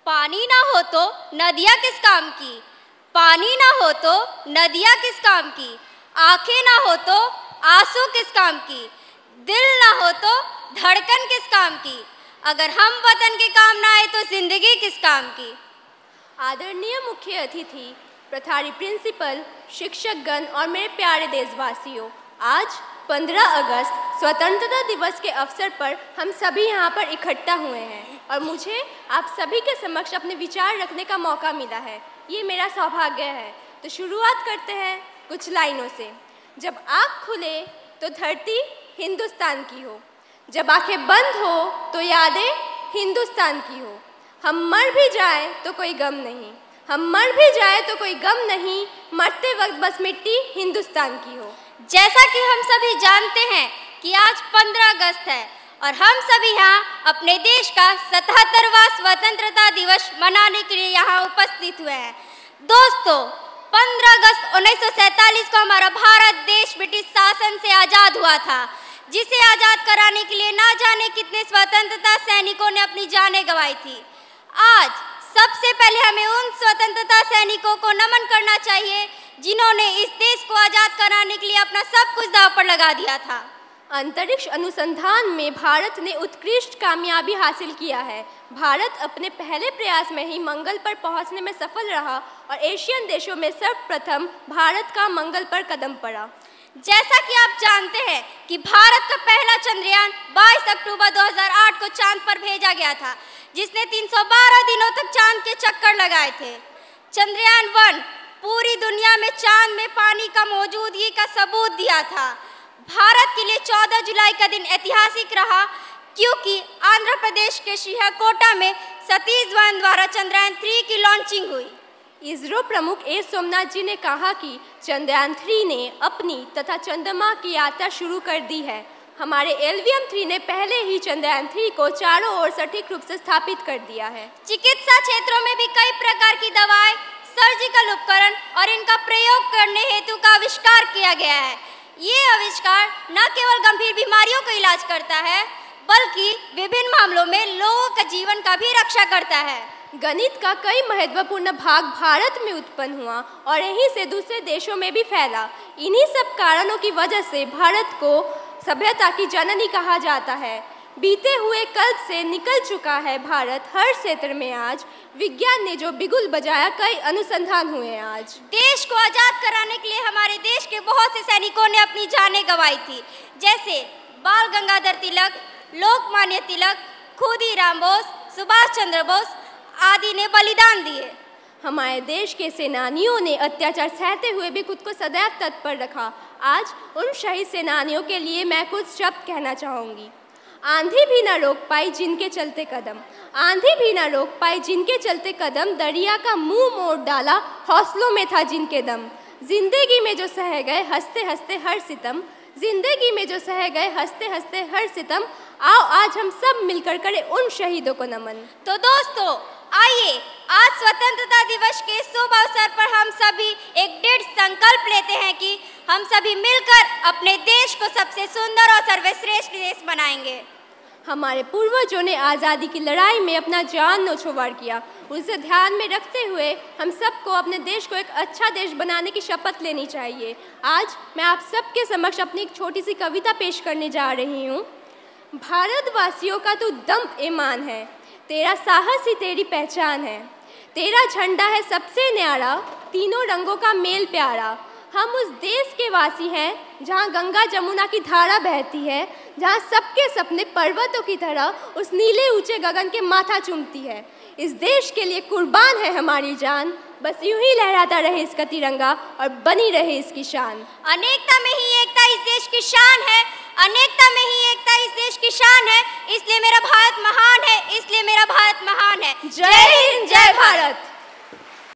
पानी ना हो तो नदियाँ किस काम की, पानी ना हो तो नदियाँ किस काम की, आंखें ना हो तो आंसू किस काम की, दिल ना हो तो धड़कन किस काम की, अगर हम वतन के काम ना आए तो जिंदगी किस काम की। आदरणीय मुख्य अतिथि, प्रभारी प्रिंसिपल, शिक्षकगण और मेरे प्यारे देशवासियों, आज 15 अगस्त स्वतंत्रता दिवस के अवसर पर हम सभी यहाँ पर इकट्ठा हुए हैं और मुझे आप सभी के समक्ष अपने विचार रखने का मौका मिला है। ये मेरा सौभाग्य है। तो शुरुआत करते हैं कुछ लाइनों से। जब आँख खुले तो धरती हिंदुस्तान की हो, जब आंखें बंद हो तो यादें हिंदुस्तान की हो। हम मर भी जाए तो कोई गम नहीं, हम मर भी जाए तो कोई गम नहीं, मरते वक्त बस मिट्टी हिंदुस्तान की हो। जैसा कि हम सभी जानते हैं कि आज 15 अगस्त है और हम सभी यहाँ अपने देश का 77वां स्वतंत्रता दिवस मनाने के लिए यहाँ उपस्थित हुए हैं। दोस्तों, 15 अगस्त 1947 को हमारा भारत देश ब्रिटिश शासन से आज़ाद हुआ था, जिसे आज़ाद कराने के लिए ना जाने कितने स्वतंत्रता सैनिकों ने अपनी जानें गंवाई थी। आज सबसे पहले हमें उन स्वतंत्रता सैनिकों को नमन करना चाहिए जिन्होंने इस देश को आज़ाद कराने के लिए अपना सब कुछ दांव पर लगा दिया था। अंतरिक्ष अनुसंधान में भारत ने उत्कृष्ट कामयाबी हासिल किया है। भारत अपने पहले प्रयास में ही मंगल पर पहुंचने में सफल रहा और एशियन देशों में सर्वप्रथम भारत का मंगल पर कदम पड़ा। जैसा कि आप जानते हैं कि भारत का पहला चंद्रयान 22 अक्टूबर 2008 को चांद पर भेजा गया था, जिसने 312 दिनों तक चांद के चक्कर लगाए थे। चंद्रयान 1 पूरी दुनिया में चांद में पानी का मौजूदगी का सबूत दिया था। भारत के लिए 14 जुलाई का दिन ऐतिहासिक रहा, क्योंकि आंध्र प्रदेश के श्रीहरिकोटा में सतीश धवन द्वारा चंद्रयान 3 की लॉन्चिंग हुई। इसरो प्रमुख ए सोमनाथ जी ने कहा कि चंद्रयान 3 ने अपनी तथा चंद्रमा की यात्रा शुरू कर दी है। हमारे LVM-3 ने पहले ही चंद्रयान 3 को चारों ओर सटीक रूप से स्थापित कर दिया है। चिकित्सा क्षेत्रों में भी कई प्रकार की दवाएं, सर्जिकल उपकरण और इनका प्रयोग करने हेतु का आविष्कार किया गया है। ये आविष्कार न केवल गंभीर बीमारियों का इलाज करता है, बल्कि विभिन्न मामलों में लोगों का जीवन का भी रक्षा करता है। गणित का कई महत्वपूर्ण भाग भारत में उत्पन्न हुआ और यहीं से दूसरे देशों में भी फैला। इन्हीं सब कारणों की वजह से भारत को सभ्यता की जननी कहा जाता है। बीते हुए कल्प से निकल चुका है भारत हर क्षेत्र में। आज विज्ञान ने जो बिगुल बजाया, कई अनुसंधान हुए आज। देश को आज़ाद कराने के लिए हमारे देश के बहुत से सैनिकों ने अपनी जानें गंवाई थी, जैसे बाल गंगाधर तिलक, लोकमान्य तिलक, खुदीराम बोस, सुभाष चंद्र बोस आदि ने बलिदान दिए। हमारे देश के सेनानियों ने अत्याचार सहते हुए भी खुद को सदैव तत्पर रखा। आज उन शहीद सेनानियों के लिए मैं कुछ शब्द कहना चाहूँगी। आंधी भी ना रोक पाई जिनके चलते कदम, आंधी भी ना रोक पाई जिनके चलते कदम, दरिया का मुंह मोड़ डाला हौसलों में था जिनके दम। जिंदगी में जो सह गए हंसते हंसते हर सितम, जिंदगी में जो सह गए हंसते हंसते हर सितम, आओ आज हम सब मिलकर करें उन शहीदों को नमन। तो दोस्तों, आइए आज स्वतंत्रता दिवस के शुभ अवसर पर हम सभी एक दृढ़ संकल्प लेते हैं कि हम सभी मिलकर अपने देश को सबसे सुंदर और सर्वश्रेष्ठ देश बनाएंगे। हमारे पूर्वजों ने आज़ादी की लड़ाई में अपना जान न्योछावर किया। उसे ध्यान में रखते हुए हम सबको अपने देश को एक अच्छा देश बनाने की शपथ लेनी चाहिए। आज मैं आप सबके समक्ष अपनी एक छोटी सी कविता पेश करने जा रही हूँ। भारतवासियों का तू दम ईमान है, तेरा साहस ही तेरी पहचान है, तेरा झंडा है सबसे न्यारा, तीनों रंगों का मेल प्यारा। हम उस देश के वासी हैं जहाँ गंगा जमुना की धारा बहती है, जहाँ सबके सपने पर्वतों की तरह उस नीले ऊंचे गगन के माथा चूमती है। इस देश के लिए कुर्बान है हमारी जान, बस यूं ही लहराता रहे इसका तिरंगा और बनी रहे इसकी शान। अनेकता में ही एकता इस देश की शान है, अनेकता में ही एकता इस देश की शान है, इसलिए मेरा भारत महान है, इसलिए मेरा भारत महान है। जय हिंद, जय भारत।